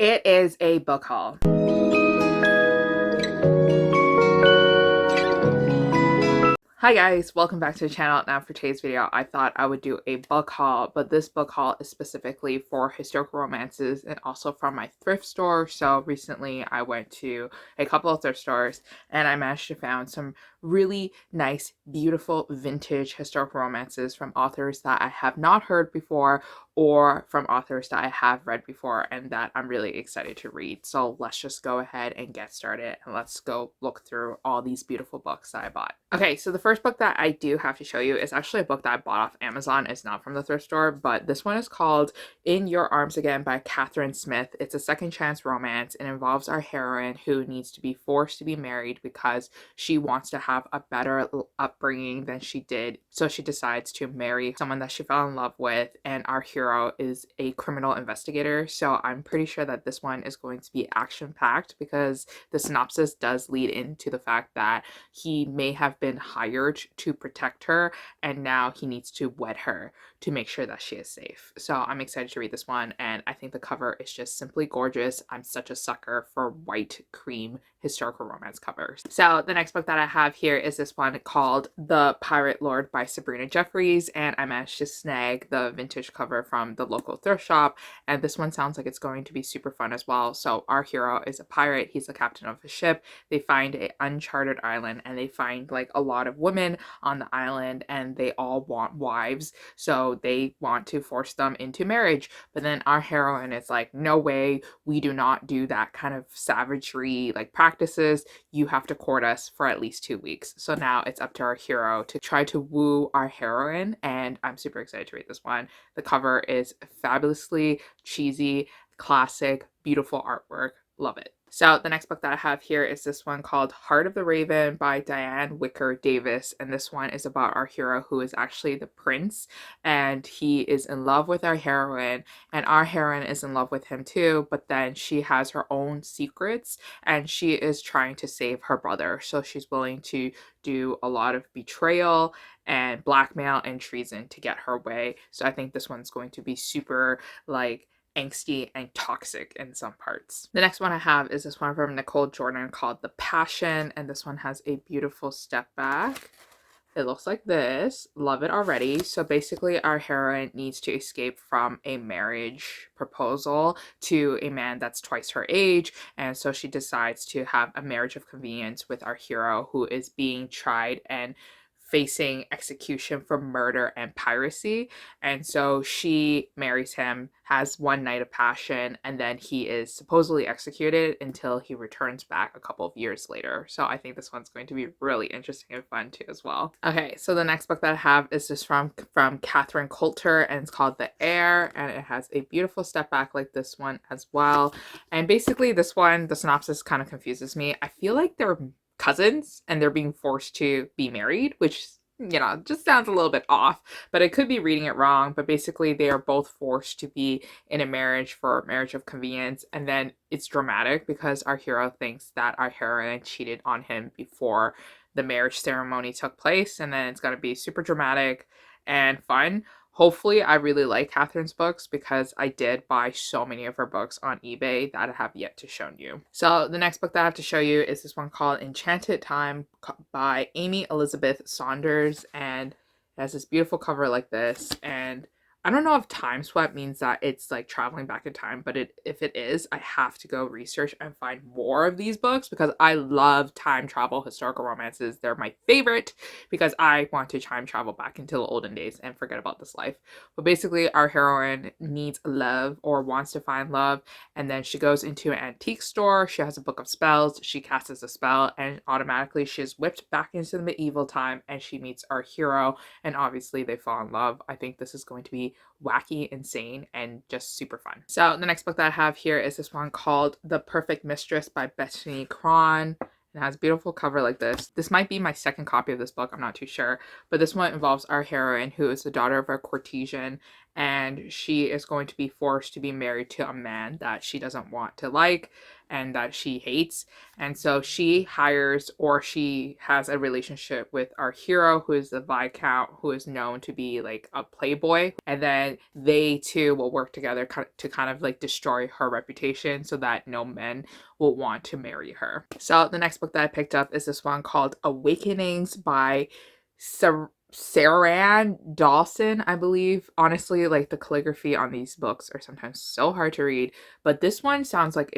It is a book haul. Hi guys, welcome back to the channel. Now for today's video, I thought I would do a book haul, but this book haul is specifically for historical romances and also from my thrift store. So recently I went to a couple of thrift stores and I managed to find some really nice, beautiful vintage historical romances from authors that I have not heard before or from authors that I have read before and that I'm really excited to read. So let's just go ahead and get started and let's go look through all these beautiful books that I bought. Okay, so the first book that I do have to show you is actually a book that I bought off Amazon. It's not from the thrift store, but this one is called In Your Arms Again by Catherine Smith. It's a second chance romance. It involves our heroine who needs to be forced to be married because she wants to have a better upbringing than she did. So she decides to marry someone that she fell in love with, and our hero is a criminal investigator. So I'm pretty sure that this one is going to be action-packed because the synopsis does lead into the fact that he may have been hired to protect her and now he needs to wed her to make sure that she is safe. So I'm excited to read this one and I think the cover is just simply gorgeous. I'm such a sucker for white cream historical romance covers. So the next book that I have here is this one called The Pirate Lord by Sabrina Jeffries, and I managed to snag the vintage cover from the local thrift shop, and this one sounds like it's going to be super fun as well. So our hero is a pirate. He's the captain of a ship. They find an uncharted island and they find like a lot of women on the island and they all want wives, so they want to force them into marriage. But then our heroine is like, no way, we do not do that kind of savagery like practices. You have to court us for at least 2 weeks. So now it's up to our hero to try to woo our heroine, and I'm super excited to read this one. The cover is fabulously cheesy, classic, beautiful artwork. Love it. So the next book that I have here is this one called Heart of the Raven by Diane Wicker Davis, and this one is about our hero who is actually the prince, and he is in love with our heroine, and our heroine is in love with him too, but then she has her own secrets and she is trying to save her brother. So she's willing to do a lot of betrayal and blackmail and treason to get her way. So I think this one's going to be super like angsty and toxic in some parts. The next one I have is this one from Nicole Jordan called The Passion, and this one has a beautiful step back. It looks like this. Love it already. So basically our heroine needs to escape from a marriage proposal to a man that's twice her age, and so she decides to have a marriage of convenience with our hero who is being tried and facing execution for murder and piracy. And so she marries him, has one night of passion, and then he is supposedly executed until he returns back a couple of years later. So I think this one's going to be really interesting and fun too as well. Okay, so the next book that I have is just from Catherine Coulter, and it's called The Heir, and it has a beautiful step back like this one as well. And basically this one, the synopsis kind of confuses me. I feel like they're cousins and they're being forced to be married, which, you know, just sounds a little bit off, but I could be reading it wrong. But basically they are both forced to be in a marriage for marriage of convenience, and then it's dramatic because our hero thinks that our heroine cheated on him before the marriage ceremony took place, and then it's going to be super dramatic and fun. Hopefully, I really like Catherine's books because I did buy so many of her books on eBay that I have yet to show you. So the next book that I have to show you is this one called Enchanted Time by Amy Elizabeth Saunders, and it has this beautiful cover like this. And I don't know if time swap means that it's like traveling back in time, but if it is, I have to go research and find more of these books because I love time travel historical romances. They're my favorite because I want to time travel back into the olden days and forget about this life. But basically our heroine needs love or wants to find love, and then she goes into an antique store. She has a book of spells. She casts a spell and automatically she is whipped back into the medieval time, and she meets our hero, and obviously they fall in love. I think this is going to be wacky, insane, and just super fun. So the next book that I have here is this one called The Perfect Mistress by Bethany Cron. It has a beautiful cover like this. This might be my second copy of this book, I'm not too sure. But this one involves our heroine who is the daughter of a courtesan, and she is going to be forced to be married to a man that she doesn't want to like and that she hates. And so she hires, or she has a relationship with our hero, who is the Viscount, who is known to be like a playboy. And then they two will work together to kind of like destroy her reputation so that no men will want to marry her. So the next book that I picked up is this one called Awakenings by Saran Dawson, I believe. Honestly, like the calligraphy on these books are sometimes so hard to read, but this one sounds like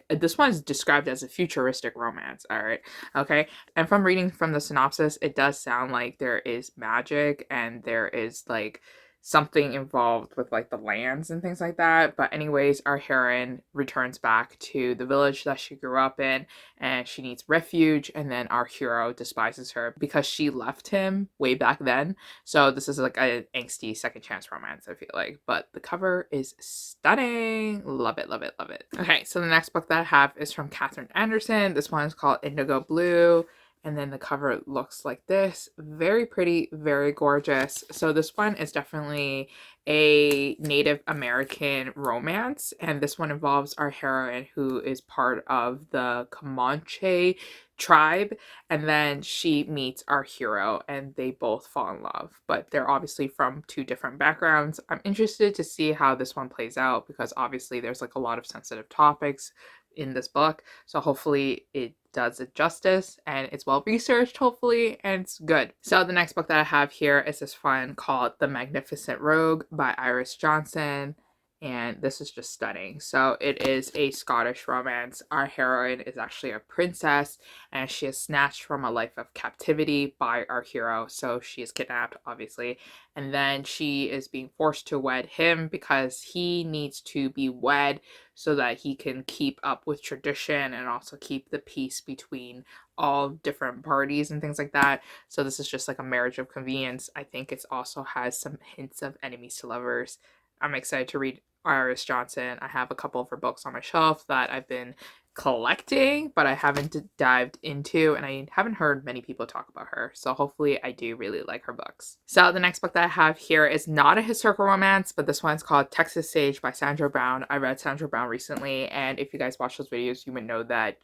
this one is described as a futuristic romance. All right. Okay. And from reading from the synopsis, it does sound like there is magic and there is like something involved with like the lands and things like that. But anyways, our heroine returns back to the village that she grew up in, and she needs refuge, and then our hero despises her because she left him way back then. So this is like an angsty second chance romance, I feel like. But the cover is stunning. Love it, love it, love it. Okay, so the next book that I have is from Catherine Anderson. This one is called Indigo Blue. And then the cover looks like this. Very pretty, very gorgeous. So this one is definitely a Native American romance. And this one involves our heroine, who is part of the Comanche tribe. And then she meets our hero and they both fall in love. But they're obviously from two different backgrounds. I'm interested to see how this one plays out because obviously there's like a lot of sensitive topics in this book. So hopefully it does it justice and it's well researched, hopefully, and it's good. So the next book that I have here is this one called The Magnificent Rogue by Iris Johnson. And this is just stunning. So it is a Scottish romance. Our heroine is actually a princess and she is snatched from a life of captivity by our hero. So she is kidnapped, obviously. And then she is being forced to wed him because he needs to be wed so that he can keep up with tradition and also keep the peace between all different parties and things like that. So this is just like a marriage of convenience. I think it also has some hints of enemies to lovers. I'm excited to read Iris Johnson. I have a couple of her books on my shelf that I've been collecting, but I haven't dived into, and I haven't heard many people talk about her. So hopefully I do really like her books. So the next book that I have here is not a historical romance, but this one's called Texas Sage by Sandra Brown. I read Sandra Brown recently, and if you guys watch those videos, you would know that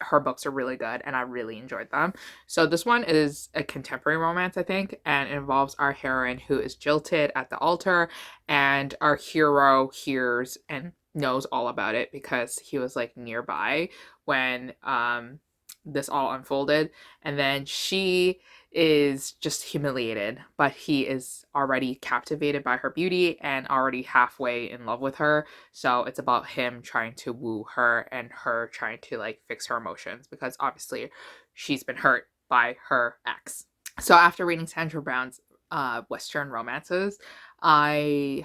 her books are really good and I really enjoyed them. So this one is a contemporary romance, I think, and it involves our heroine who is jilted at the altar, and our hero hears and knows all about it because he was like nearby when this all unfolded. And then she is just humiliated, but he is already captivated by her beauty and already halfway in love with her. So it's about him trying to woo her and her trying to like fix her emotions because obviously she's been hurt by her ex. So after reading Sandra Brown's Western romances, I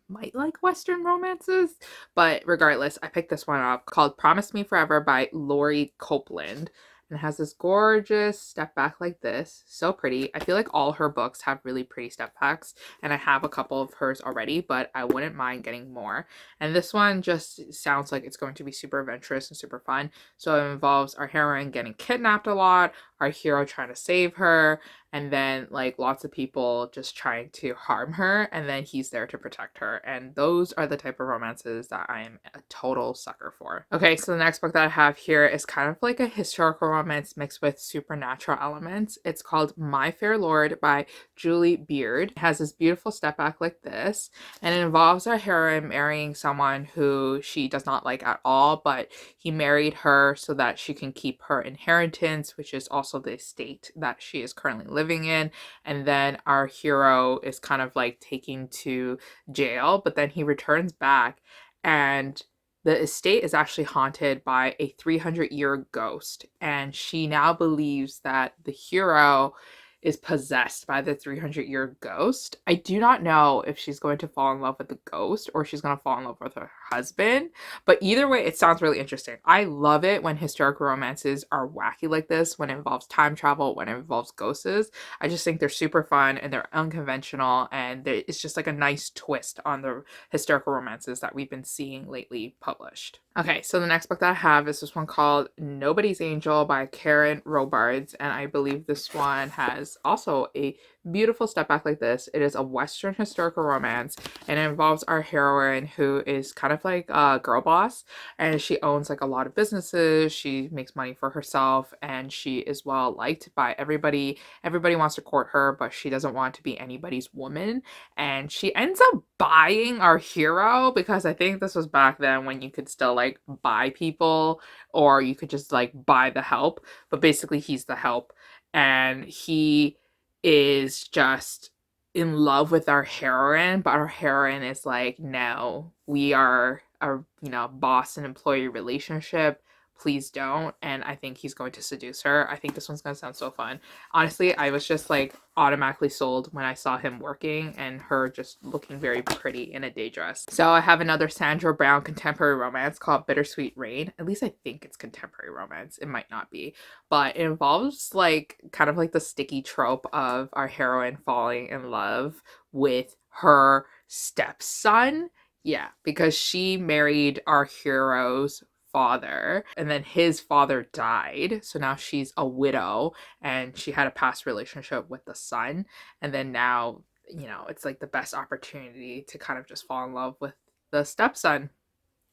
might like Western romances, but regardless, I picked this one up called Promise Me Forever by Lori Copeland. And it has this gorgeous step back like this. So pretty. I feel like all her books have really pretty step backs, and I have a couple of hers already, but I wouldn't mind getting more. And this one just sounds like it's going to be super adventurous and super fun. So it involves our heroine getting kidnapped a lot, our hero trying to save her, and then like lots of people just trying to harm her, and then he's there to protect her. And those are the type of romances that I am a total sucker for. Okay, so the next book that I have here is kind of like a historical romance mixed with supernatural elements. It's called My Fair Lord by Julie Beard. It has this beautiful step back like this, and it involves our heroine marrying someone who she does not like at all, but he married her so that she can keep her inheritance, which is also the estate that she is currently living in. And then our hero is kind of like taken to jail, but then he returns back, and the estate is actually haunted by a 300-year ghost, and she now believes that the hero is possessed by the 300-year ghost. I do not know if she's going to fall in love with the ghost or she's going to fall in love with her husband, but either way, it sounds really interesting. I love it when historical romances are wacky like this, when it involves time travel, when it involves ghosts. I just think they're super fun and they're unconventional, and it's just like a nice twist on the historical romances that we've been seeing lately published. Okay, so the next book that I have is this one called Nobody's Angel by Karen Robards, and I believe this one has also a beautiful step back like this. It is a Western historical romance, and it involves our heroine who is kind of like a girl boss, and she owns like a lot of businesses. She makes money for herself, and she is well liked by everybody. Everybody wants to court her, but she doesn't want to be anybody's woman. And she ends up buying our hero, because I think this was back then when you could still like buy people, or you could just like buy the help. But basically, he's the help, and he is just in love with our heroine, but our heroine is like, no, we are a, you know, boss and employee relationship, please don't. And I think he's going to seduce her. I think this one's gonna sound so fun. Honestly, I was just like automatically sold when I saw him working and her just looking very pretty in a day dress. So I have another Sandra Brown contemporary romance called Bittersweet Rain. At least I think it's contemporary romance. It might not be, but it involves like kind of like the sticky trope of our heroine falling in love with her stepson. Yeah, because she married our hero's father, and then his father died, so now she's a widow, and she had a past relationship with the son, and then now, you know, it's like the best opportunity to kind of just fall in love with the stepson.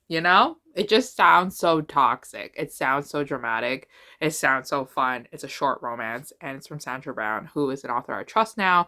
You know, it just sounds so toxic, it sounds so dramatic, it sounds so fun. It's a short romance, and it's from Sandra Brown, who is an author I trust now.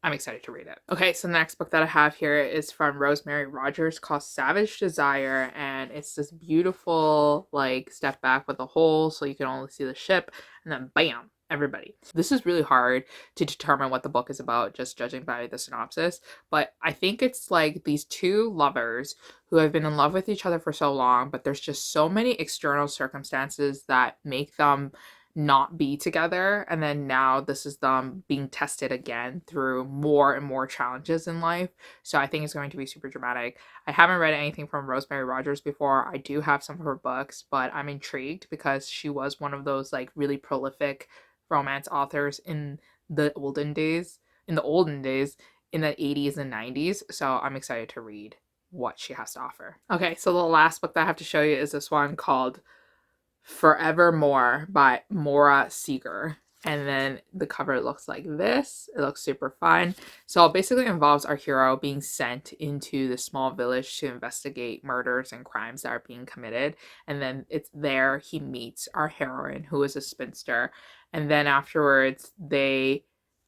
I'm excited to read it. Okay, so the next book that I have here is from Rosemary Rogers, called Savage Desire, and it's this beautiful like step back with a hole so you can only see the ship, and then bam, everybody. This is really hard to determine what the book is about just judging by the synopsis, but I think it's like these two lovers who have been in love with each other for so long, but there's just so many external circumstances that make them not be together, and then now this is them being tested again through more and more challenges in life. So I think it's going to be super dramatic. I haven't read anything from Rosemary Rogers before. I do have some of her books, but I'm intrigued because she was one of those like really prolific romance authors in the olden days, in the 80s and 90s. So I'm excited to read what she has to offer. Okay, so the last book that I have to show you is this one called Forevermore by Maura Seeger. And then the cover looks like this. It looks super fun. So it basically involves our hero being sent into this small village to investigate murders and crimes that are being committed. And then it's there he meets our heroine, who is a spinster. And then afterwards, they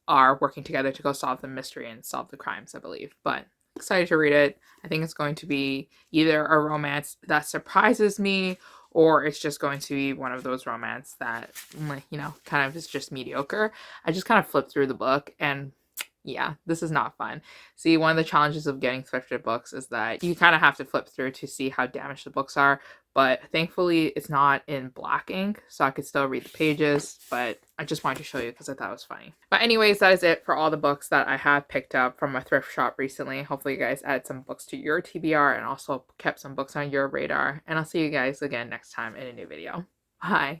are working together to go solve the mystery and solve the crimes, I believe. But excited to read it. I think it's going to be either a romance that surprises me, or it's just going to be one of those romance that, you know, kind of is just mediocre. I just kind of flipped through the book, and yeah, this is not fun. See, one of the challenges of getting thrifted books is that you kind of have to flip through to see how damaged the books are, but thankfully it's not in black ink, so I could still read the pages, but I just wanted to show you because I thought it was funny. But anyways, that is it for all the books that I have picked up from a thrift shop recently. Hopefully you guys added some books to your TBR and also kept some books on your radar, and I'll see you guys again next time in a new video. Bye!